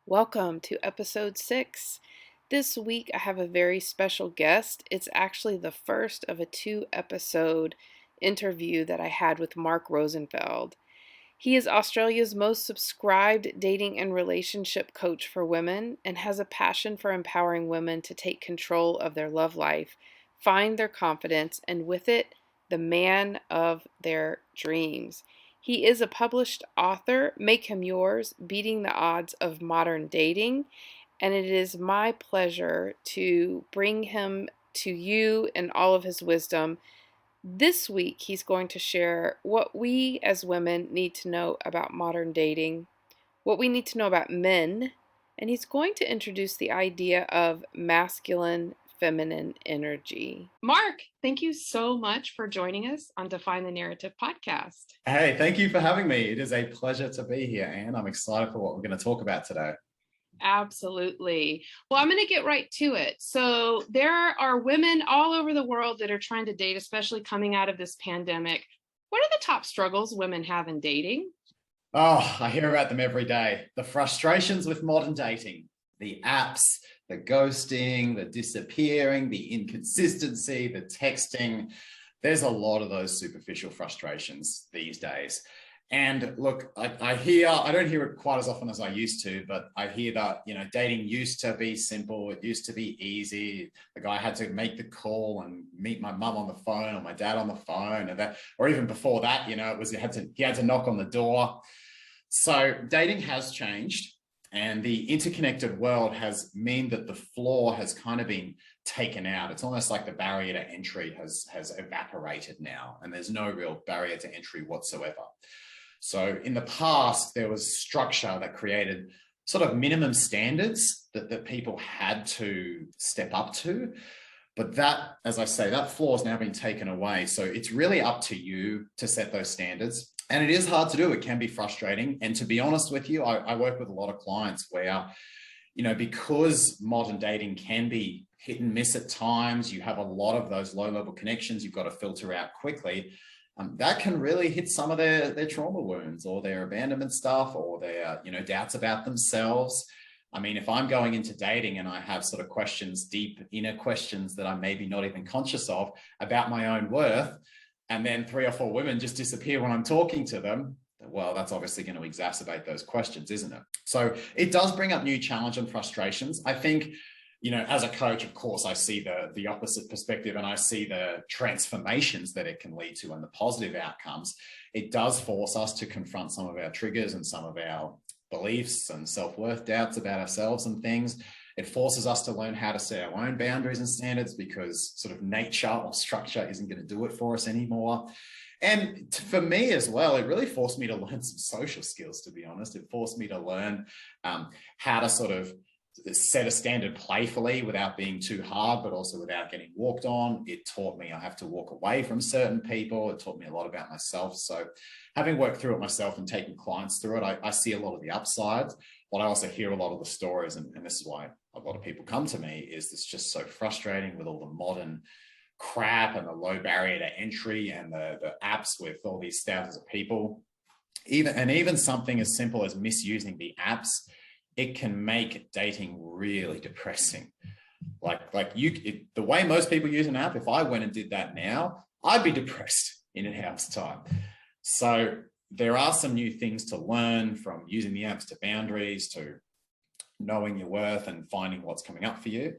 Welcome to episode 6. This week I have a very special guest. It's actually the first of a 2-episode interview that I had with Mark Rosenfeld. He is Australia's most subscribed dating and relationship coach for women and has a passion for empowering women to take control of their love life, find their confidence, and with it, the man of their dreams. He is a published author, Make Him Yours, Beating the Odds of Modern Dating, and it is my pleasure to bring him to you and all of his wisdom. This week, he's going to share what we as women need to know about modern dating, what we need to know about men, and he's going to introduce the idea of masculine feminine energy. Mark, thank you so much for joining us on Define the Narrative podcast. Hey, thank you for having me. It is a pleasure to be here, Ann. I'm excited for what we're going to talk about today. Absolutely. Well, I'm going to get right to it. So there are women all over the world that are trying to date, especially coming out of this pandemic. What are the top struggles women have in dating? Oh, I hear about them every day. The frustrations with modern dating, the apps, the ghosting, the disappearing, the inconsistency, the texting. There's a lot of those superficial frustrations these days. And look, I don't hear it quite as often as I used to, but I hear that, dating used to be simple. It used to be easy. The guy had to make the call and meet my mum on the phone or my dad on the phone, or even before that, he had to knock on the door. So dating has changed, and the interconnected world has meant that the floor has kind of been taken out. It's almost like the barrier to entry has evaporated now, and there's no real barrier to entry whatsoever. So in the past, there was structure that created sort of minimum standards that people had to step up to. But that, as I say, that floor has now been taken away. So it's really up to you to set those standards. And it is hard to do. It can be frustrating. And to be honest with you, I work with a lot of clients where, because modern dating can be hit and miss at times, you have a lot of those low-level connections you've got to filter out quickly. That can really hit some of their trauma wounds or their abandonment stuff or their, doubts about themselves. I mean, if I'm going into dating and I have sort of questions, deep inner questions that I'm maybe not even conscious of about my own worth, and then 3 or 4 women just disappear when I'm talking to them, well, that's obviously going to exacerbate those questions, isn't it? So it does bring up new challenge and frustrations. I think, as a coach, of course, I see the opposite perspective, and I see the transformations that it can lead to and the positive outcomes. It does force us to confront some of our triggers and some of our beliefs and self-worth doubts about ourselves and things. It forces us to learn how to set our own boundaries and standards because sort of nature or structure isn't going to do it for us anymore. And for me as well, it really forced me to learn some social skills, to be honest. It forced me to learn how to sort of set a standard playfully without being too hard, but also without getting walked on. It taught me I have to walk away from certain people. It taught me a lot about myself. So having worked through it myself and taking clients through it, I see a lot of the upsides, but I also hear a lot of the stories. And this is why a lot of people come to me, is it's just so frustrating with all the modern crap and the low barrier to entry and the apps with all these thousands of people. Even something as simple as misusing the apps, it can make dating really depressing. The way most people use an app, if I went and did that now, I'd be depressed in an hour's time. So there are some new things to learn, from using the apps to boundaries to knowing your worth and finding what's coming up for you.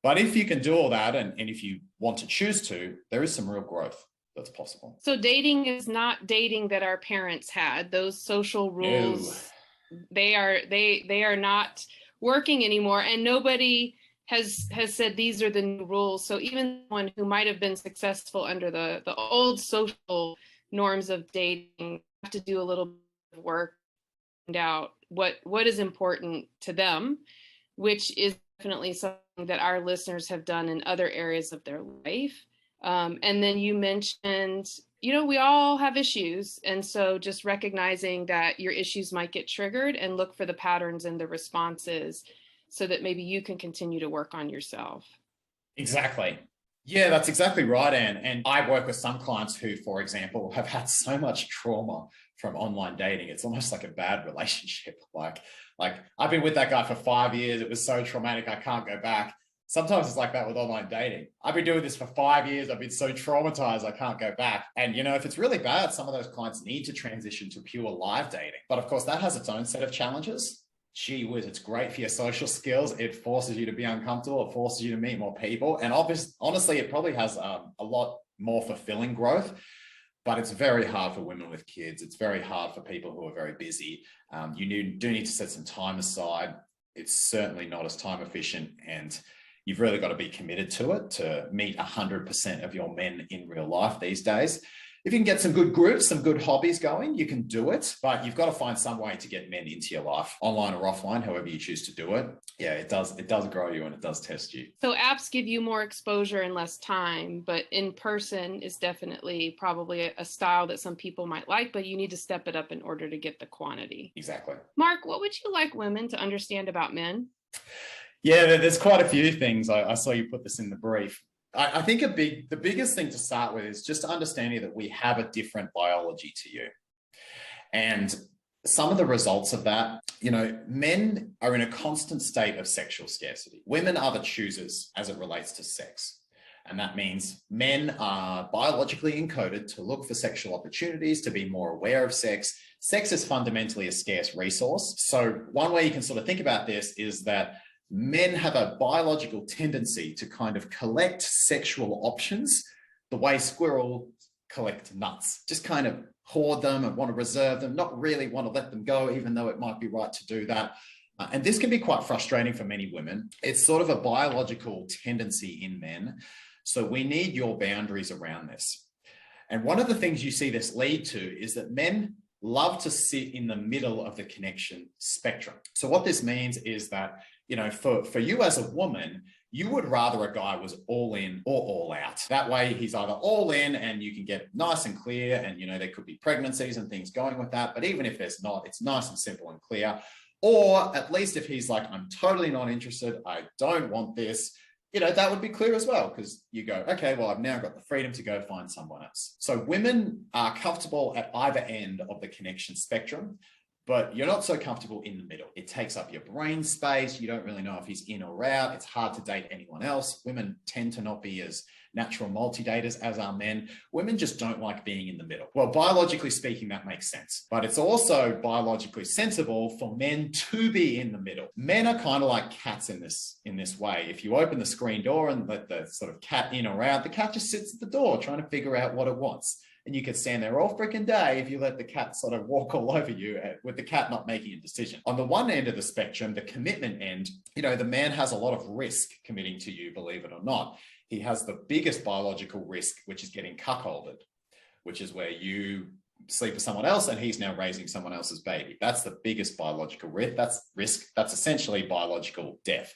But if you can do all that, and if you want to choose to, there is some real growth that's possible. So dating is not dating that our parents had. Those social rules, they are not working anymore, and nobody has said these are the new rules. So even one who might have been successful under the old social norms of dating have to do a little bit of work and find out what is important to them, which is definitely something that our listeners have done in other areas of their life. And then you mentioned, we all have issues. And so just recognizing that your issues might get triggered and look for the patterns and the responses so that maybe you can continue to work on yourself. Exactly. Yeah, that's exactly right, Anne. And I work with some clients who, for example, have had so much trauma from online dating. It's almost like a bad relationship. Like I've been with that guy for 5 years. It was so traumatic. I can't go back. Sometimes it's like that with online dating. I've been doing this for 5 years. I've been so traumatized. I can't go back. And, if it's really bad, some of those clients need to transition to pure live dating. But of course, that has its own set of challenges. Gee whiz, it's great for your social skills. It forces you to be uncomfortable. It forces you to meet more people. And honestly, it probably has a lot more fulfilling growth, but it's very hard for women with kids. It's very hard for people who are very busy. You do need to set some time aside. It's certainly not as time efficient, and you've really got to be committed to it to meet 100% of your men in real life these days. If you can get some good groups, some good hobbies going, you can do it, but you've got to find some way to get men into your life, online or offline, however you choose to do it. Yeah, it does grow you and it does test you. So apps give you more exposure and less time, but in person is definitely probably a style that some people might like, but you need to step it up in order to get the quantity. Exactly. Mark, what would you like women to understand about men? Yeah, there's quite a few things. I saw you put this in the brief. I think the biggest thing to start with is just understanding that we have a different biology to you. And some of the results of that, men are in a constant state of sexual scarcity. Women are the choosers as it relates to sex. And that means men are biologically encoded to look for sexual opportunities, to be more aware of sex. Sex is fundamentally a scarce resource. So one way you can sort of think about this is that men have a biological tendency to kind of collect sexual options the way squirrels collect nuts, just kind of hoard them and want to reserve them, not really want to let them go, even though it might be right to do that. And this can be quite frustrating for many women. It's sort of a biological tendency in men. So we need your boundaries around this. And one of the things you see this lead to is that men love to sit in the middle of the connection spectrum. So what this means is that, for you as a woman, you would rather a guy was all in or all out. That way he's either all in and you can get nice and clear, and there could be pregnancies and things going with that. But even if there's not, it's nice and simple and clear. Or at least if he's like, I'm totally not interested, I don't want this, that would be clear as well, because you go, okay, well, I've now got the freedom to go find someone else. So women are comfortable at either end of the connection spectrum, but you're not so comfortable in the middle. It takes up your brain space. You don't really know if he's in or out. It's hard to date anyone else. Women tend to not be as natural multi-daters as are men. Women just don't like being in the middle. Well, biologically speaking, that makes sense, but it's also biologically sensible for men to be in the middle. Men are kind of like cats in this way. If you open the screen door and let the sort of cat in or out, the cat just sits at the door trying to figure out what it wants. And you could stand there all freaking day if you let the cat sort of walk all over you with the cat not making a decision. On the one end of the spectrum, the commitment end, the man has a lot of risk committing to you, believe it or not. He has the biggest biological risk, which is getting cuckolded, which is where you sleep with someone else and he's now raising someone else's baby. That's the biggest biological risk. That's essentially biological death.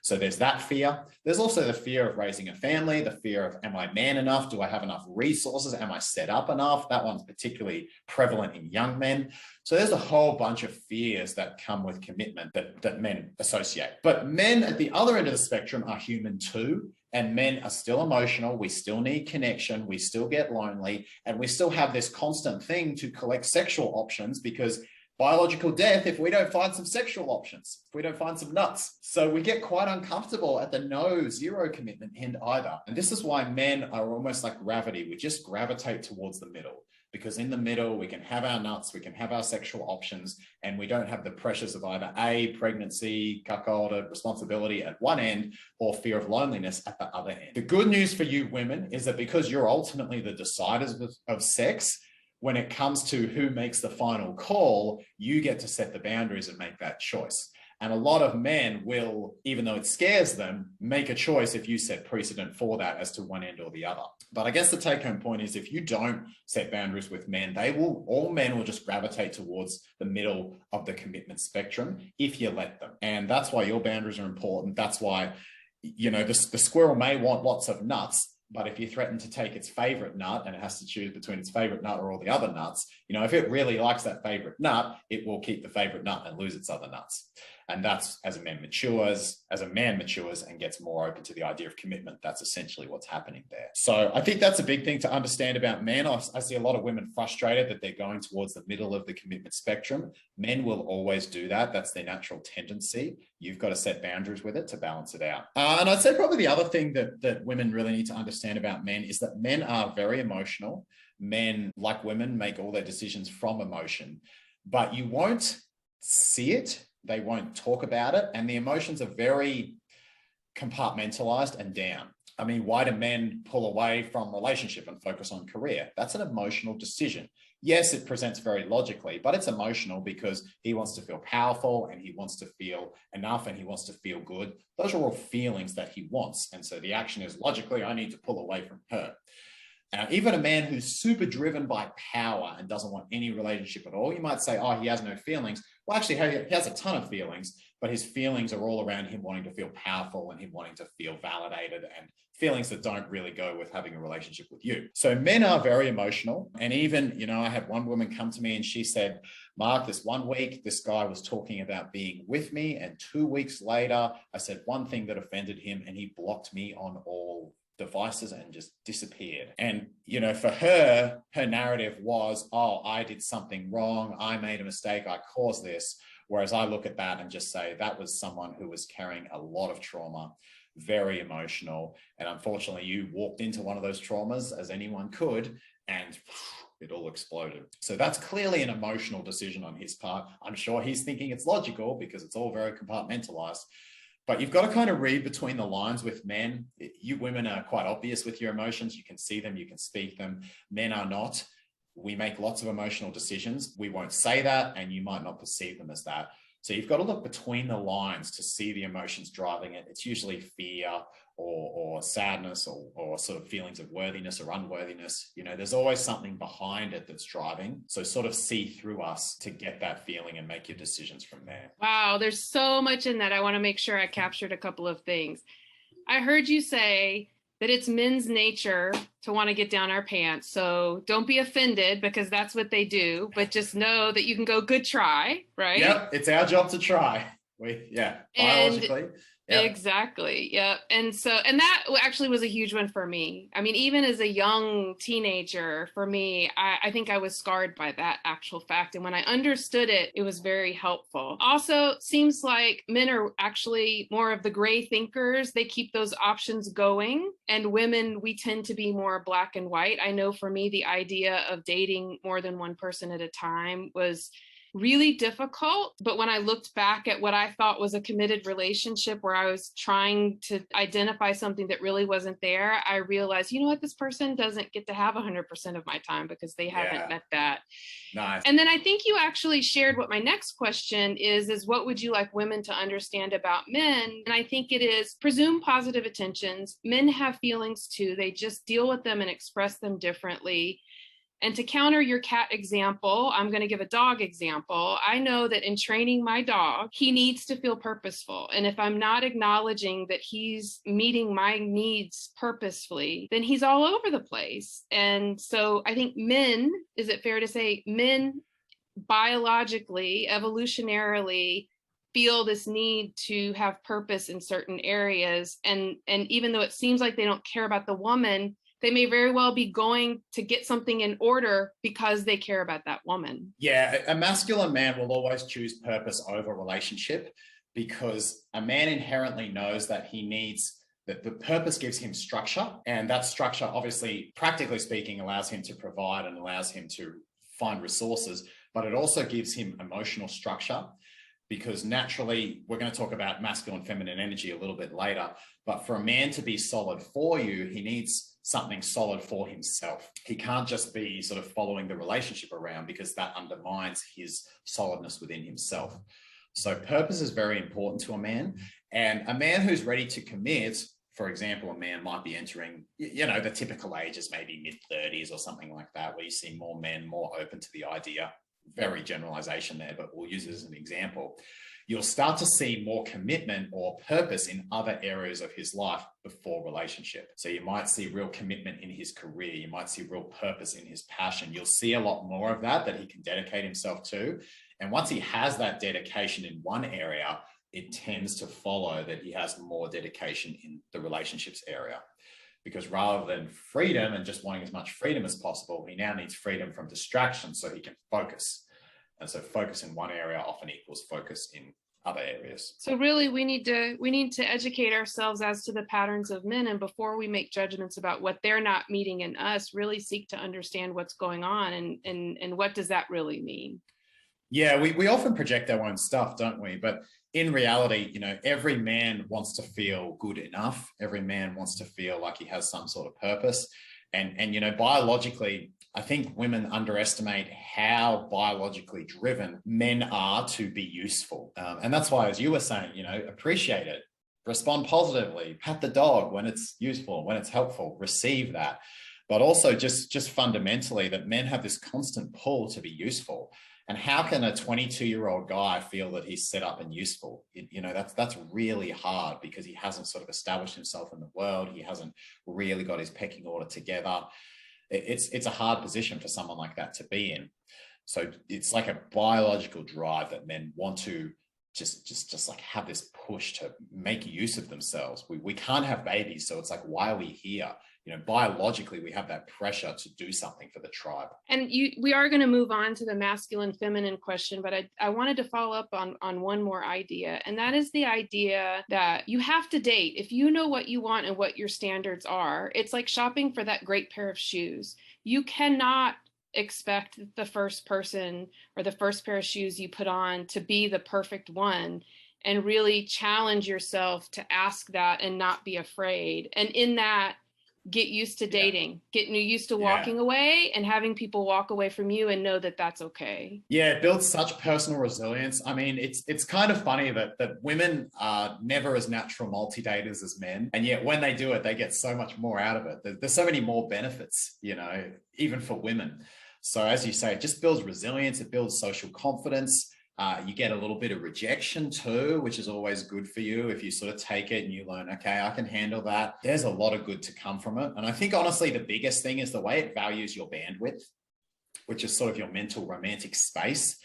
So there's that fear. There's also the fear of raising a family, the fear of, am I man enough? Do I have enough resources? Am I set up enough? That one's particularly prevalent in young men. So there's a whole bunch of fears that come with commitment that men associate. But men at the other end of the spectrum are human too. And men are still emotional. We still need connection. We still get lonely. And we still have this constant thing to collect sexual options, because biological death if we don't find some sexual options, if we don't find some nuts. So we get quite uncomfortable at the no zero commitment end either. And this is why men are almost like gravity. We just gravitate towards the middle, because in the middle, we can have our nuts, we can have our sexual options, and we don't have the pressures of either pregnancy, cuckolded, responsibility at one end, or fear of loneliness at the other end. The good news for you women is that because you're ultimately the deciders of sex, when it comes to who makes the final call, you get to set the boundaries and make that choice. And a lot of men will, even though it scares them, make a choice if you set precedent for that as to one end or the other. But I guess the take-home point is, if you don't set boundaries with men, all men will just gravitate towards the middle of the commitment spectrum if you let them. And that's why your boundaries are important. That's why, the squirrel may want lots of nuts, but if you threaten to take its favorite nut and it has to choose between its favorite nut or all the other nuts, if it really likes that favorite nut, it will keep the favorite nut and lose its other nuts. And that's as a man matures and gets more open to the idea of commitment, that's essentially what's happening there. So I think that's a big thing to understand about men. I see a lot of women frustrated that they're going towards the middle of the commitment spectrum. Men will always do that. That's their natural tendency. You've got to set boundaries with it to balance it out. And I'd say probably the other thing that women really need to understand about men is that men are very emotional. Men, like women, make all their decisions from emotion, but you won't see it. They won't talk about it. And the emotions are very compartmentalized and down. I mean, why do men pull away from relationship and focus on career? That's an emotional decision. Yes, it presents very logically, but it's emotional because he wants to feel powerful and he wants to feel enough and he wants to feel good. Those are all feelings that he wants. And so the action is logically, I need to pull away from her. Even a man who's super driven by power and doesn't want any relationship at all, you might say, oh, he has no feelings. Well, actually, he has a ton of feelings, but his feelings are all around him wanting to feel powerful and him wanting to feel validated, and feelings that don't really go with having a relationship with you. So men are very emotional. And even, I had one woman come to me and she said, Mark, this one week, this guy was talking about being with me. And 2 weeks later, I said one thing that offended him and he blocked me on all devices and just disappeared. And for her narrative was, oh, I did something wrong, I made a mistake, I caused this. Whereas I look at that and just say that was someone who was carrying a lot of trauma, very emotional, and unfortunately you walked into one of those traumas, as anyone could, and it all exploded. So that's clearly an emotional decision on his part. I'm sure he's thinking it's logical because it's all very compartmentalized. But you've got to kind of read between the lines with men. You women are quite obvious with your emotions. You can see them, you can speak them. Men are not. We make lots of emotional decisions. We won't say that, and you might not perceive them as that. So you've got to look between the lines to see the emotions driving it. It's usually fear or sadness or sort of feelings of worthiness or unworthiness. There's always something behind it that's driving. So sort of see through us to get that feeling and make your decisions from there. Wow, there's so much in that. I want to make sure I captured a couple of things. I heard you say that it's men's nature to want to get down our pants. So don't be offended because that's what they do, but just know that you can go, good try, right? Yep, it's our job to try. Biologically. Yep. Exactly. Yep. And that actually was a huge one for me. I mean, even as a young teenager, for me, I think I was scarred by that actual fact. And when I understood it, it was very helpful. Also, seems like men are actually more of the gray thinkers. They keep those options going. And women, we tend to be more black and white. I know for me, the idea of dating more than one person at a time was really difficult. But when I looked back at what I thought was a committed relationship where I was trying to identify something that really wasn't there, I realized, this person doesn't get to have 100% of my time because they haven't met that. Nice. And then I think you actually shared what my next question is what would you like women to understand about men? And I think it is presume positive attentions. Men have feelings too. They just deal with them and express them differently. And to counter your cat example, I'm going to give a dog example. I know that in training my dog, he needs to feel purposeful. And if I'm not acknowledging that he's meeting my needs purposefully, then he's all over the place. And so I think men, is it fair to say, men biologically, evolutionarily, feel this need to have purpose in certain areas. And even though it seems like they don't care about the woman, they may very well be going to get something in order because they care about that woman. Yeah, a masculine man will always choose purpose over relationship because a man inherently knows that he needs, that the purpose gives him structure. And that structure, obviously, practically speaking, allows him to provide and allows him to find resources, but it also gives him emotional structure. Because naturally, we're going to talk about masculine, feminine energy a little bit later, but for a man to be solid for you, he needs something solid for himself. He can't just be sort of following the relationship around because that undermines his solidness within himself. So purpose is very important to a man, and a man who's ready to commit, for example, a man might be entering, the typical age is maybe mid-30s or something like that, where you see more men more open to the idea. Very generalization there, but we'll use it as an example. You'll start to see more commitment or purpose in other areas of his life before relationship. So you might see real commitment in his career. You might see real purpose in his passion. You'll see a lot more of that he can dedicate himself to. And once he has that dedication in one area, it tends to follow that he has more dedication in the relationships area. Because rather than freedom and just wanting as much freedom as possible, he now needs freedom from distraction so he can focus. And so focus in one area often equals focus in other areas. So really we need to educate ourselves as to the patterns of men, and before we make judgments about what they're not meeting in us, really seek to understand what's going on and what does that really mean. Yeah, we often project our own stuff, don't we? But in reality, you know, every man wants to feel good enough. Every man wants to feel like he has some sort of purpose. And you know, biologically, I think women underestimate how biologically driven men are to be useful. And that's why, as you were saying, you know, appreciate it, respond positively, pat the dog when it's useful, when it's helpful, receive that. But also just fundamentally that men have this constant pull to be useful. And how can a 22-year-old guy feel that he's set up and useful? You know, that's really hard because he hasn't sort of established himself in the world. He hasn't really got his pecking order together. It's a hard position for someone like that to be in. So it's like a biological drive that men want to just like have this push to make use of themselves. We can't have babies, so it's like, why are we here? You know, biologically, we have that pressure to do something for the tribe. And we are going to move on to the masculine feminine question, but I wanted to follow up on one more idea, and that is the idea that you have to date. If you know what you want and what your standards are, it's like shopping for that great pair of shoes. You cannot expect the first person or the first pair of shoes you put on to be the perfect one, and really challenge yourself to ask that and not be afraid. And in that, get used to dating, getting used to walking away and having people walk away from you and know that that's okay. Yeah, it builds such personal resilience. I mean, it's kind of funny that women are never as natural multi-daters as men. And yet when they do it, they get so much more out of it. There's so many more benefits, you know, even for women. So as you say, it just builds resilience. It builds social confidence. You get a little bit of rejection too, which is always good for you if you sort of take it and you learn, okay, I can handle that. There's a lot of good to come from it. And I think honestly, the biggest thing is the way it values your bandwidth, which is sort of your mental romantic space.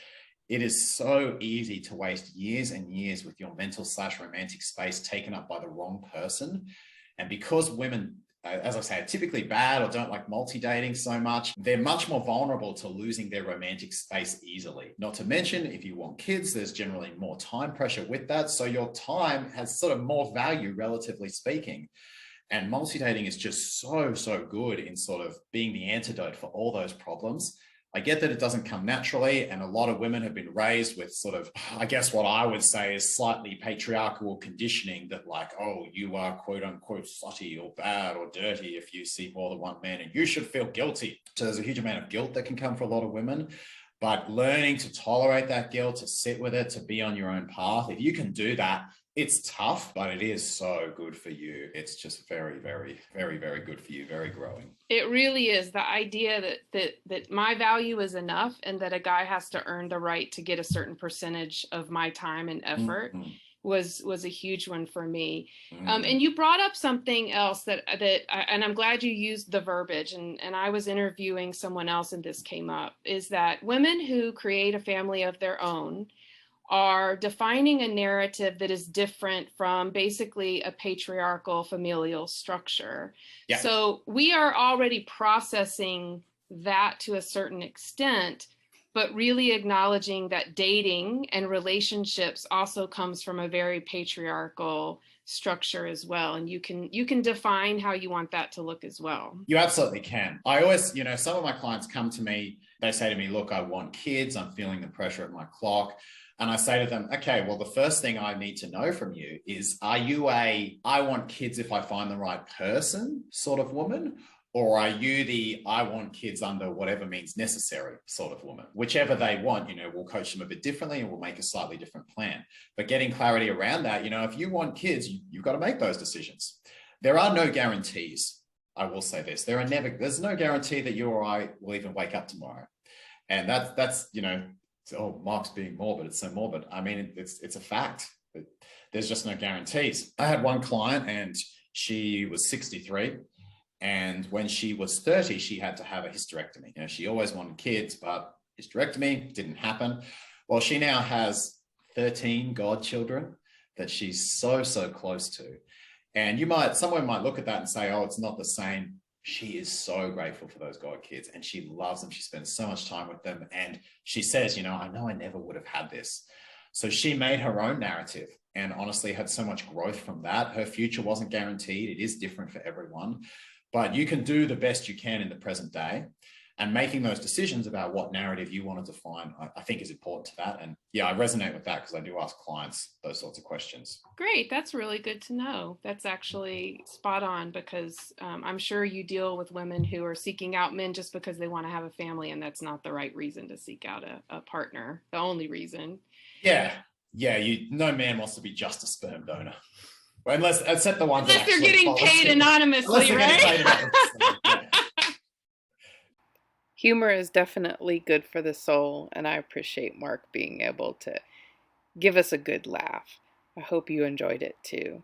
It is so easy to waste years and years with your mental/romantic space taken up by the wrong person. And because women, as I say, are typically bad or don't like multi-dating so much, they're much more vulnerable to losing their romantic space easily. Not to mention, if you want kids, there's generally more time pressure with that. So your time has sort of more value, relatively speaking. And multi-dating is just so good in sort of being the antidote for all those problems. I get that it doesn't come naturally, and a lot of women have been raised with sort of, I guess what I would say is slightly patriarchal conditioning that like, oh, you are quote unquote slutty or bad or dirty if you see more than one man and you should feel guilty. So there's a huge amount of guilt that can come for a lot of women, but learning to tolerate that guilt, to sit with it, to be on your own path, if you can do that, it's tough, but it is so good for you. It's just very good for you, very growing. It really is. The idea that my value is enough and that a guy has to earn the right to get a certain percentage of my time and effort was a huge one for me. And you brought up something else and I'm glad you used the verbiage, and I was interviewing someone else and this came up, is that women who create a family of their own are defining a narrative that is different from basically a patriarchal familial structure. Yeah. So we are already processing that to a certain extent, but really acknowledging that dating and relationships also comes from a very patriarchal structure as well. And you can define how you want that to look as well. You absolutely can. I always, you know, some of my clients come to me, they say to me, look, I want kids. I'm feeling the pressure at my clock. And I say to them, okay, well, the first thing I need to know from you is, are you I want kids if I find the right person sort of woman? Or are you the I want kids under whatever means necessary sort of woman? Whichever they want, you know, we'll coach them a bit differently and we'll make a slightly different plan. But getting clarity around that, you know, if you want kids, you've got to make those decisions. There are no guarantees. I will say this, there's no guarantee that you or I will even wake up tomorrow. And that's, you know, oh, Mark's being morbid. It's so morbid. I mean, it's a fact. There's just no guarantees. I had one client and she was 63. And when she was 30, she had to have a hysterectomy. You know, she always wanted kids, but hysterectomy didn't happen. Well, she now has 13 godchildren. that she's so close to. And someone might look at that and say, oh, it's not the same. She is so grateful for those God kids and she loves them. She spends so much time with them. And she says, I know I never would have had this. So she made her own narrative and honestly had so much growth from that. Her future wasn't guaranteed. It is different for everyone, but you can do the best you can in the present day. And making those decisions about what narrative you want to define, I think is important to that. And yeah, I resonate with that because I do ask clients those sorts of questions. Great, that's really good to know. That's actually spot on because I'm sure you deal with women who are seeking out men just because they want to have a family, and that's not the right reason to seek out a partner, the only reason. Yeah. Yeah. No man wants to be just a sperm donor. Well, except the ones that Unless they're actually getting paid anonymously, right? Yeah. Humor is definitely good for the soul, and I appreciate Mark being able to give us a good laugh. I hope you enjoyed it too.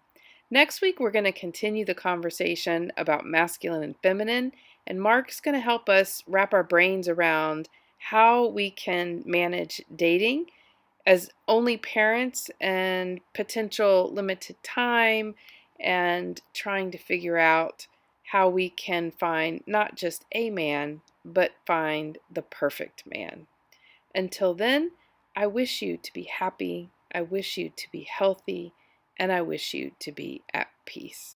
Next week, we're going to continue the conversation about masculine and feminine, and Mark's going to help us wrap our brains around how we can manage dating as only parents and potential limited time, and trying to figure out how we can find not just a man, but find the perfect man. Until then, I wish you to be happy, I wish you to be healthy, and I wish you to be at peace.